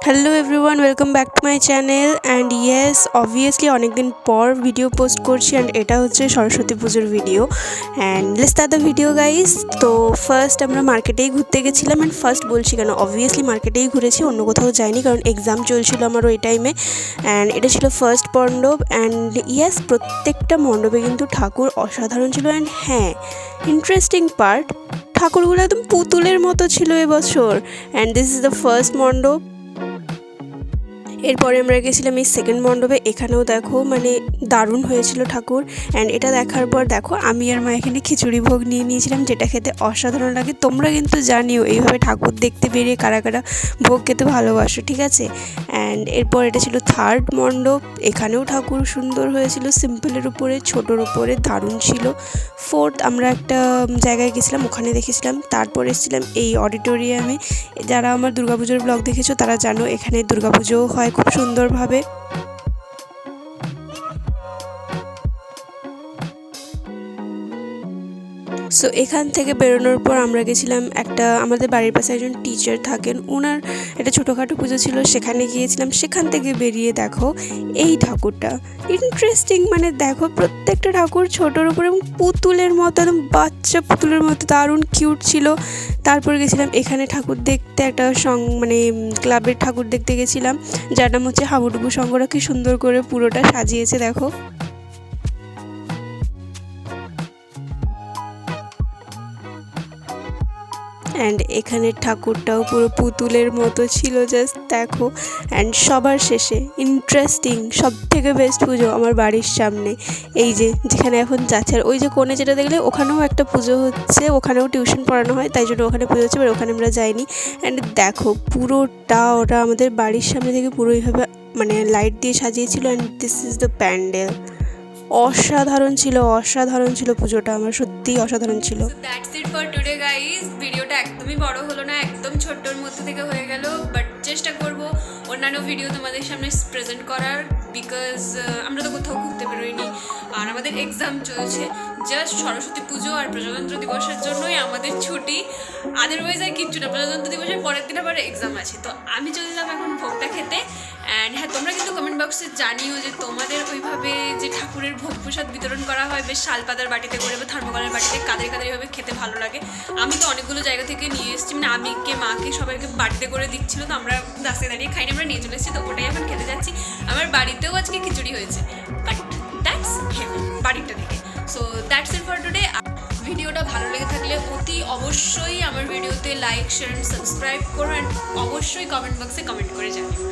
Hello everyone, welcome back to my channel. And yes, obviously অনেকদিন পর video post করছি and এটা হচ্ছে সরস্বতী পুজোর video. And let's start the video guys. তো ফার্স্ট আমরা মার্কেটেই ঘুরতে গেছিলাম। অ্যান্ড ফার্স্ট বলছি কেন, অবভিয়াসলি মার্কেটেই ঘুরেছি, অন্য কোথাও যাইনি, কারণ এক্সাম চলছিল আমার ওই টাইমে। অ্যান্ড এটা ছিল ফার্স্ট মণ্ডপ। অ্যান্ড ইয়েস, প্রত্যেকটা মণ্ডপে কিন্তু ঠাকুর অসাধারণ ছিল। অ্যান্ড হ্যাঁ, ইন্টারেস্টিং পার্ট, ঠাকুরগুলো একদম পুতুলের মতো ছিল এবছর। And this is the first মণ্ডপ। এরপরে আমরা গেছিলাম এই সেকেন্ড মণ্ডপে। এখানেও দেখো মানে দারুণ হয়েছিল ঠাকুর। অ্যান্ড এটা দেখার পর দেখো আমি আর মা এখানে খিচুড়ি ভোগ নিয়ে নিয়েছিলাম, যেটা খেতে অসাধারণ লাগে। তোমরা কিন্তু জানিও এইভাবে ঠাকুর দেখতে বেরিয়ে কারা কারা ভোগ খেতে ভালোবাসো, ঠিক আছে। অ্যান্ড এরপর এটা ছিল থার্ড মণ্ডপ। এখানেও ঠাকুর সুন্দর হয়েছিল, সিম্পলের উপরে, ছোটোর উপরে, দারুণ ছিল। ফোর্থ আমরা একটা জায়গায় গেছিলাম, ওখানে দেখেছিলাম। তারপর এসেছিলাম এই অডিটোরিয়ামে। যারা আমার দুর্গাপুজোর ব্লগ দেখেছো তারা জানো এখানে দুর্গাপুজোও হয় খুব সুন্দরভাবে। সো এখান থেকে বেরোনোর পর আমরা গেছিলাম একটা, আমাদের বাড়ির পাশে একজন টিচার থাকেন, ওনার একটা ছোটোখাটো পুজো ছিল, সেখানে গিয়েছিলাম। সেখান থেকে বেরিয়ে দেখো এই ঠাকুরটা ইন্টারেস্টিং, মানে দেখো প্রত্যেকটা ঠাকুর ছোটোর উপর এবং পুতুলের মতো, একদম বাচ্চা পুতুলের মতো, দারুণ কিউট ছিল। তারপর গেছিলাম এখানে ঠাকুর দেখতে, একটা মানে ক্লাবের ঠাকুর দেখতে গেছিলাম, যার নাম হচ্ছে হাবুডুবু সংঘরা। কি সুন্দর করে পুরোটা সাজিয়েছে দেখো। অ্যান্ড এখানের ঠাকুরটাও পুরো পুতুলের মতো ছিল, জাস্ট দেখো। অ্যান্ড সবার শেষে ইন্টারেস্টিং সব থেকে বেস্ট পুজো আমার বাড়ির সামনে, এই যে যেখানে এখন যাচ্ছে। আর ওই যে কোণে যেটা দেখলে, ওখানেও একটা পুজো হচ্ছে, ওখানেও টিউশন পড়ানো হয়, তাই জন্য ওখানে পুজো হচ্ছে, এবার ওখানে আমরা যাইনি। অ্যান্ড দেখো পুরোটা ওরা আমাদের বাড়ির সামনে থেকে পুরো এইভাবে মানে লাইট দিয়ে সাজিয়েছিল। And this is the pandal. অসাধারণ ছিল, অসাধারণ ছিল পুজোটা, আমার সত্যিই অসাধারণ ছিল। That's it for today guys. ভিডিওটা একদমই বড় হলো না, একদম ছোট্টর মধ্যে থেকে হয়ে গেল, বাট চেষ্টা করব অন্যান্য ভিডিও তোমাদের সামনে প্রেজেন্ট করার, বিকজ আমরা তো কোথাও ঘুরতে বেরোইনি আর আমাদের এক্সাম চলছে। জাস্ট সরস্বতী পুজো আর প্রজাতন্ত্র দিবসের জন্যই আমাদের ছুটি, আদারওয়াইজ আর কিচ্ছু না। প্রজাতন্ত্র দিবসের পরের দিন আবার এক্সাম আছে, তো আমি চললাম এখন ভোগটা খেতে। অ্যান্ড হ্যাঁ, তোমরা কিন্তু কমেন্ট বক্সে জানিও যে তোমাদের ওইভাবে যে ঠাকুরের ভোগ প্রসাদ বিতরণ করা হয় বেশ শালপাতার বাটিতে করে বা থার্মোকলের বাটিতে, কাদের কাদের এইভাবে খেতে ভালো লাগে। আমি তো অনেকগুলো জায়গা থেকে নিয়ে এসেছি, মানে আমিকে মাকে সবাইকে বাটিতে করে দিচ্ছিলো, তো আমরা রাস্তায় দাঁড়িয়ে খাইনি, আমরা নিয়ে চলে এসেছি, তো ওটাই এখন খেতে যাচ্ছি। আমার বাড়িতেও আজকে খিচুড়ি হয়েছে, বাট দ্যাটস হেভেন বাড়িটা থেকে। So that's it for today. ভিডিওটা ভালো লেগে থাকলে অতি অবশ্যই আমার ভিডিওতে লাইক, শেয়ার, সাবস্ক্রাইব করো, অ্যান্ড অবশ্যই কমেন্ট বক্সে কমেন্ট করে জানিও।